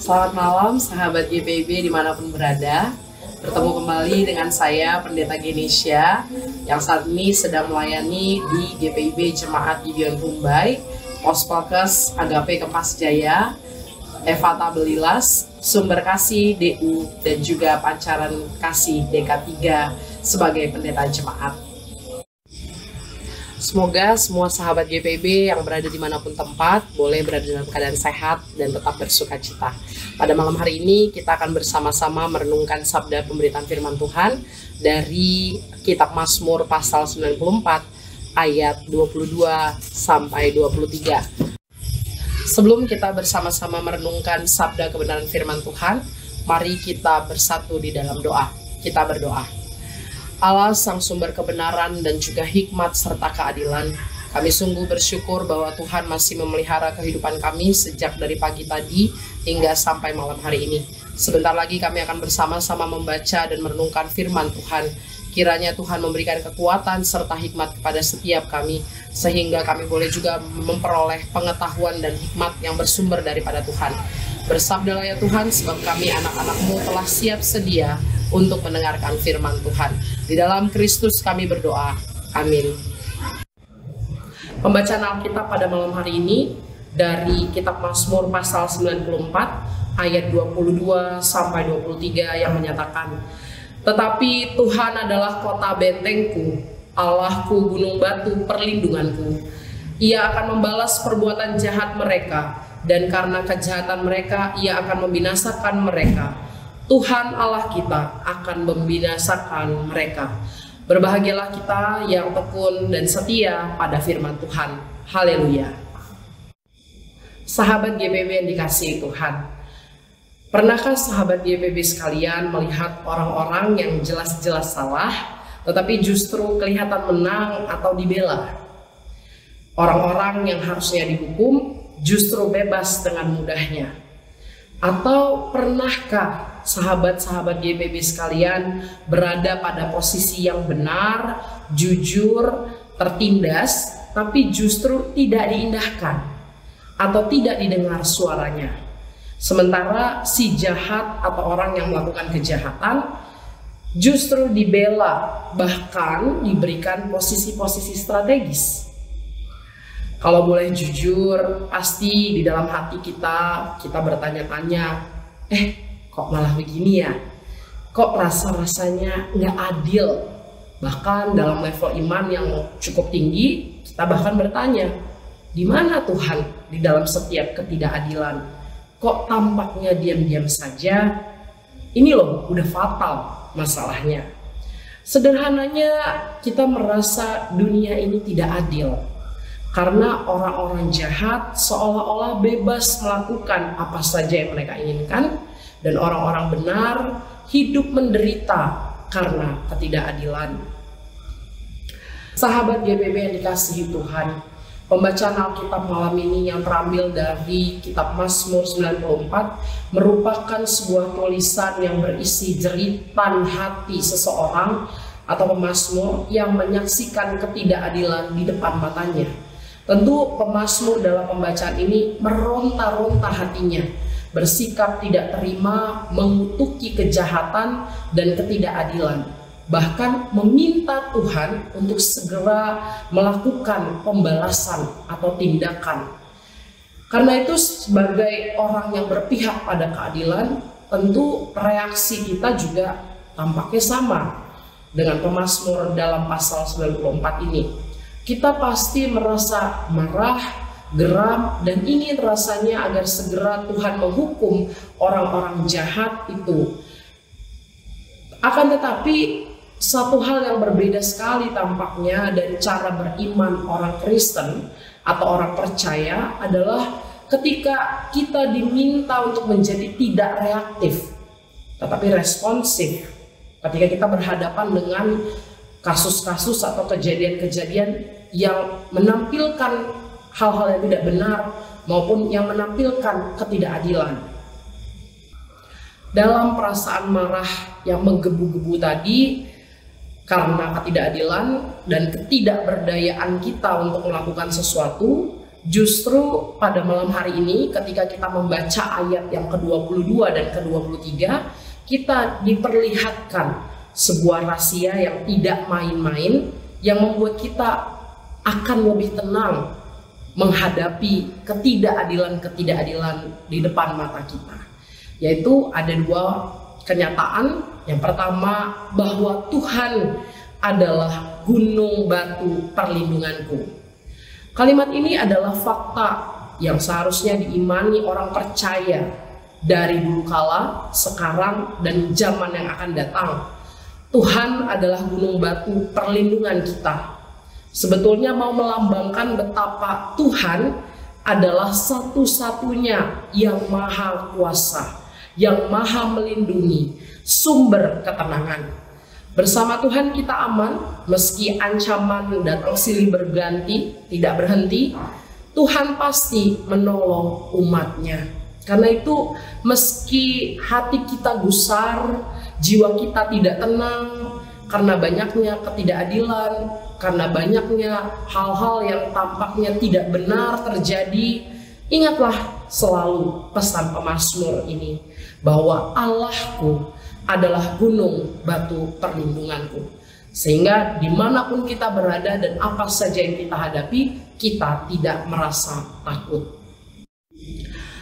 Selamat malam sahabat GPIB dimanapun berada. Bertemu kembali dengan saya Pendeta Genesia yang saat ini sedang melayani di GPIB Jemaat Gideon Humbai, Pospolkes Agape Kempas Jaya, Evata Belilas, Sumber Kasih DU, dan juga Pancaran Kasih DK3 sebagai pendeta jemaat. Semoga semua sahabat GPIB yang berada dimanapun tempat boleh berada dalam keadaan sehat dan tetap bersuka cita. Pada malam hari ini kita akan bersama-sama merenungkan sabda pemberitaan firman Tuhan dari kitab Mazmur pasal 94 ayat 22 sampai 23. Sebelum kita bersama-sama merenungkan sabda kebenaran firman Tuhan, mari kita bersatu di dalam doa. Kita berdoa. Allah sang sumber kebenaran dan juga hikmat serta keadilan, kami sungguh bersyukur bahwa Tuhan masih memelihara kehidupan kami sejak dari pagi tadi hingga sampai malam hari ini. Sebentar lagi kami akan bersama-sama membaca dan merenungkan firman Tuhan. Kiranya Tuhan memberikan kekuatan serta hikmat kepada setiap kami, sehingga kami boleh juga memperoleh pengetahuan dan hikmat yang bersumber daripada Tuhan. Bersabdalah ya Tuhan, sebab kami anak-anak-Mu telah siap sedia untuk mendengarkan firman Tuhan. Di dalam Kristus kami berdoa. Amin. Pembacaan Alkitab pada malam hari ini dari kitab Mazmur pasal 94 ayat 22 sampai 23 yang menyatakan, "Tetapi Tuhan adalah kota bentengku, Allahku gunung batu perlindunganku. Ia akan membalas perbuatan jahat mereka, dan karena kejahatan mereka ia akan membinasakan mereka. Tuhan Allah kita akan membinasakan mereka." Berbahagialah kita yang tekun dan setia pada firman Tuhan. Haleluya. Sahabat GPIB yang dikasihi Tuhan, pernahkah sahabat GPIB sekalian melihat orang-orang yang jelas-jelas salah, tetapi justru kelihatan menang atau dibela? Orang-orang yang harusnya dihukum justru bebas dengan mudahnya. Atau pernahkah sahabat-sahabat GPIB sekalian berada pada posisi yang benar, jujur, tertindas, tapi justru tidak diindahkan atau tidak didengar suaranya? Sementara si jahat atau orang yang melakukan kejahatan justru dibela, bahkan diberikan posisi-posisi strategis. Kalau boleh jujur, pasti di dalam hati kita bertanya-tanya, kok malah begini ya? Kok rasa-rasanya nggak adil? Bahkan dalam level iman yang cukup tinggi, kita bahkan bertanya, di mana Tuhan di dalam setiap ketidakadilan? Kok tampaknya diam-diam saja? Ini loh, udah fatal masalahnya. Sederhananya, kita merasa dunia ini tidak adil. Karena orang-orang jahat seolah-olah bebas melakukan apa saja yang mereka inginkan, dan orang-orang benar hidup menderita karena ketidakadilan. Sahabat GPIB yang dikasihi Tuhan, pembacaan Alkitab malam ini yang terambil dari kitab Mazmur 94 merupakan sebuah tulisan yang berisi jeritan hati seseorang atau pemazmur yang menyaksikan ketidakadilan di depan matanya. Tentu pemazmur dalam pembacaan ini meronta-ronta hatinya, bersikap tidak terima, mengutuki kejahatan dan ketidakadilan, bahkan meminta Tuhan untuk segera melakukan pembalasan atau tindakan. Karena itu sebagai orang yang berpihak pada keadilan, tentu reaksi kita juga tampaknya sama dengan pemazmur dalam pasal 94 ini. Kita pasti merasa marah, geram, dan ingin rasanya agar segera Tuhan menghukum orang-orang jahat itu. Akan tetapi satu hal yang berbeda sekali tampaknya dari cara beriman orang Kristen atau orang percaya adalah ketika kita diminta untuk menjadi tidak reaktif, tetapi responsif. Ketika kita berhadapan dengan kasus-kasus atau kejadian-kejadian yang menampilkan hal-hal yang tidak benar maupun yang menampilkan ketidakadilan. Dalam perasaan marah yang menggebu-gebu tadi karena ketidakadilan dan ketidakberdayaan kita untuk melakukan sesuatu, justru pada malam hari ini ketika kita membaca ayat yang ke-22 dan ke-23, kita diperlihatkan sebuah rahasia yang tidak main-main, yang membuat kita akan lebih tenang menghadapi ketidakadilan di depan mata kita. Yaitu ada dua kenyataan. Yang pertama, bahwa Tuhan adalah gunung batu perlindunganku. Kalimat ini adalah fakta yang seharusnya diimani orang percaya dari dulu kala, sekarang, dan zaman yang akan datang. Tuhan adalah gunung batu perlindungan kita. Sebetulnya mau melambangkan betapa Tuhan adalah satu-satunya yang maha kuasa, yang maha melindungi, sumber ketenangan. Bersama Tuhan kita aman, meski ancaman datang silih berganti, tidak berhenti. Tuhan pasti menolong umatnya. Karena itu meski hati kita gusar, jiwa kita tidak tenang, karena banyaknya ketidakadilan, karena banyaknya hal-hal yang tampaknya tidak benar terjadi, ingatlah selalu pesan pemazmur ini, bahwa Allahku adalah gunung batu perlindunganku. Sehingga dimanapun kita berada dan apa saja yang kita hadapi, kita tidak merasa takut.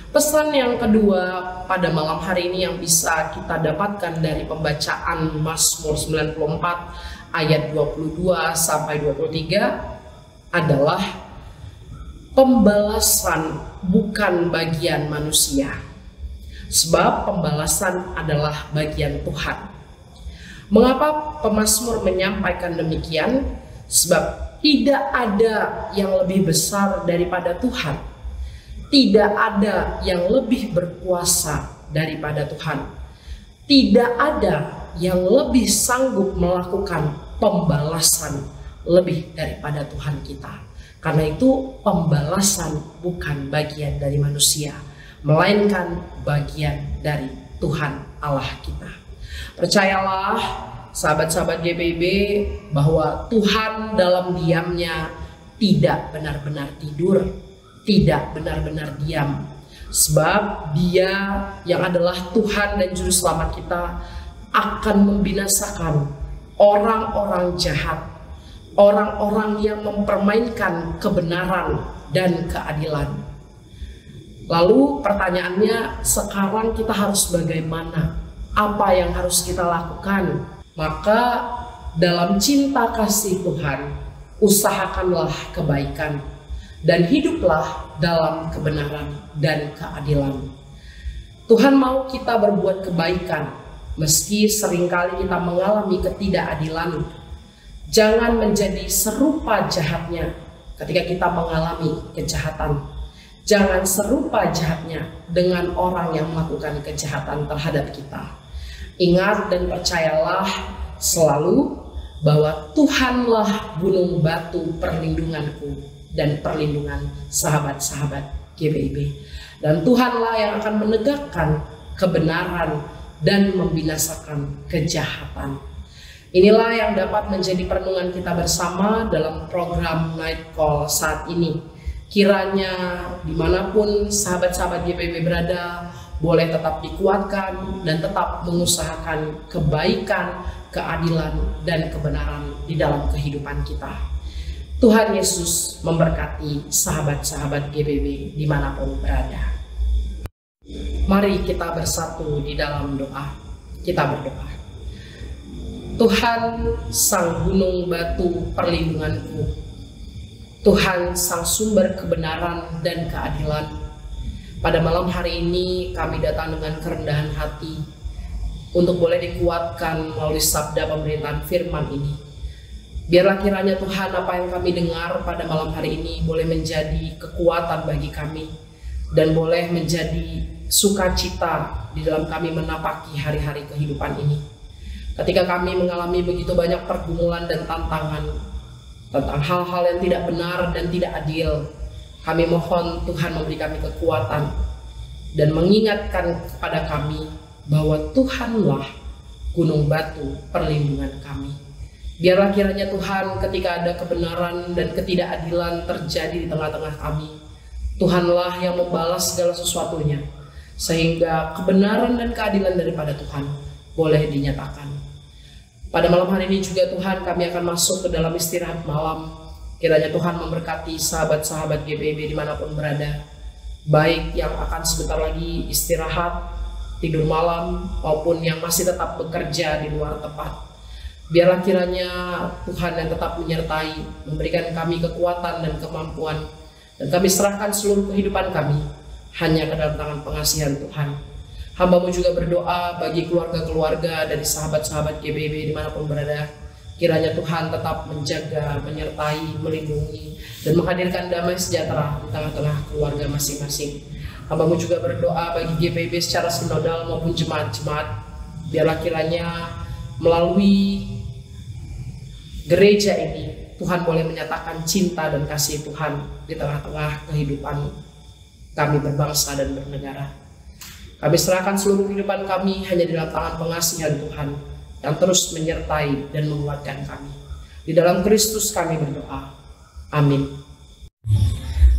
Pesan yang kedua pada malam hari ini yang bisa kita dapatkan dari pembacaan Mazmur 94 ayat 22 sampai 23 adalah pembalasan bukan bagian manusia, sebab pembalasan adalah bagian Tuhan. Mengapa pemazmur menyampaikan demikian? Sebab tidak ada yang lebih besar daripada Tuhan. Tidak ada yang lebih berkuasa daripada Tuhan. Tidak ada yang lebih sanggup melakukan pembalasan lebih daripada Tuhan kita. Karena itu pembalasan bukan bagian dari manusia, melainkan bagian dari Tuhan Allah kita. Percayalah sahabat-sahabat GPIB bahwa Tuhan dalam diamnya tidak benar-benar tidur, tidak benar-benar diam. Sebab Dia yang adalah Tuhan dan Juru Selamat kita akan membinasakan orang-orang jahat, orang-orang yang mempermainkan kebenaran dan keadilan. Lalu pertanyaannya, sekarang kita harus bagaimana? Apa yang harus kita lakukan? Maka dalam cinta kasih Tuhan, usahakanlah kebaikan dan hiduplah dalam kebenaran dan keadilan. Tuhan mau kita berbuat kebaikan, meski seringkali kita mengalami ketidakadilan. Jangan menjadi serupa jahatnya ketika kita mengalami kejahatan. Jangan serupa jahatnya dengan orang yang melakukan kejahatan terhadap kita. Ingat dan percayalah selalu bahwa Tuhanlah gunung batu perlindunganku dan perlindungan sahabat-sahabat GPIB. Dan Tuhanlah yang akan menegakkan kebenaran dan membinasakan kejahatan. Inilah yang dapat menjadi perenungan kita bersama dalam program Night Call saat ini. Kiranya dimanapun sahabat-sahabat GPIB berada, boleh tetap dikuatkan dan tetap mengusahakan kebaikan, keadilan, dan kebenaran di dalam kehidupan kita. Tuhan Yesus memberkati sahabat-sahabat GPIB dimanapun berada. Mari kita bersatu di dalam doa. Kita berdoa. Tuhan sang gunung batu perlindunganku, Tuhan sang sumber kebenaran dan keadilan. Pada malam hari ini kami datang dengan kerendahan hati untuk boleh dikuatkan melalui sabda pemberitaan firman ini. Biarlah kiranya Tuhan apa yang kami dengar pada malam hari ini boleh menjadi kekuatan bagi kami dan boleh menjadi sukacita di dalam kami menapaki hari-hari kehidupan ini. Ketika kami mengalami begitu banyak pergumulan dan tantangan tentang hal-hal yang tidak benar dan tidak adil, kami mohon Tuhan memberi kami kekuatan dan mengingatkan kepada kami bahwa Tuhanlah gunung batu perlindungan kami. Biarlah kiranya Tuhan ketika ada kebenaran dan ketidakadilan terjadi di tengah-tengah kami, Tuhanlah yang membalas segala sesuatunya, sehingga kebenaran dan keadilan daripada Tuhan boleh dinyatakan. Pada malam hari ini juga Tuhan, kami akan masuk ke dalam istirahat malam. Kiranya Tuhan memberkati sahabat-sahabat GPIB dimanapun berada, baik yang akan sebentar lagi istirahat, tidur malam, maupun yang masih tetap bekerja di luar tempat. Biarlah kiranya Tuhan yang tetap menyertai, memberikan kami kekuatan dan kemampuan, dan kami serahkan seluruh kehidupan kami hanya ke dalam tangan pengasihan Tuhan. Hamba-Mu juga berdoa bagi keluarga-keluarga dari sahabat-sahabat GBB dimanapun berada. Kiranya Tuhan tetap menjaga, menyertai, melindungi, dan menghadirkan damai sejahtera di tengah-tengah keluarga masing-masing. Hamba-Mu juga berdoa bagi GPIB secara sinodal maupun jemaat-jemaat. Biarlah kiranya melalui gereja ini Tuhan boleh menyatakan cinta dan kasih Tuhan di tengah-tengah kehidupan kami berbangsa dan bernegara. Kami serahkan seluruh kehidupan kami hanya di dalam tangan pengasihan Tuhan yang terus menyertai dan menguatkan kami. Di dalam Kristus kami berdoa. Amin.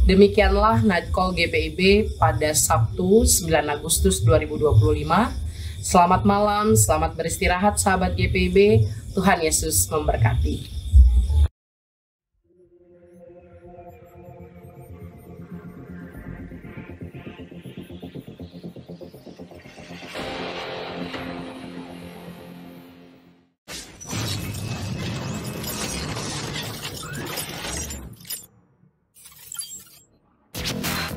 Demikianlah Night Call GPIB pada Sabtu 9 Agustus 2025. Selamat malam, selamat beristirahat sahabat GPIB. Tuhan Yesus memberkati.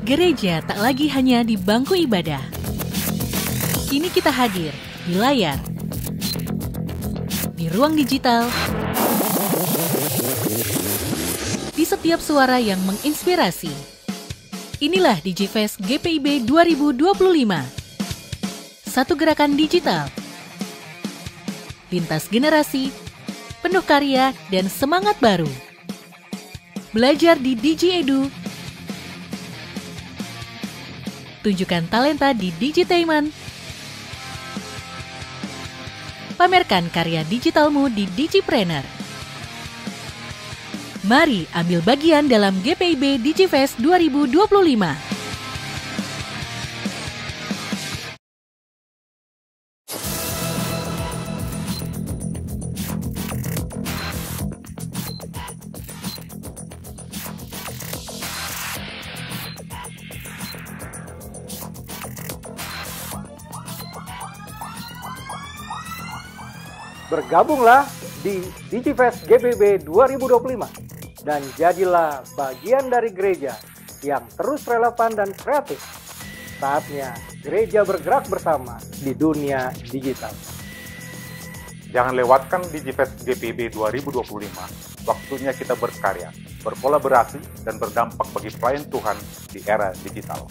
Gereja tak lagi hanya di bangku ibadah. Kini kita hadir di layar, di ruang digital, di setiap suara yang menginspirasi. Inilah DigiFest GPIB 2025. Satu gerakan digital, lintas generasi, penuh karya dan semangat baru. Belajar di DigiEdu, tunjukkan talenta di Digitainment, pamerkan karya digitalmu di Digipreneur. Mari ambil bagian dalam GPIB DigiFest 2025. Bergabunglah di DigiFest GPIB 2025 dan jadilah bagian dari gereja yang terus relevan dan kreatif. Saatnya gereja bergerak bersama di dunia digital. Jangan lewatkan DigiFest GPIB 2025. Waktunya kita berkarya, berkolaborasi, dan berdampak bagi pelayan Tuhan di era digital.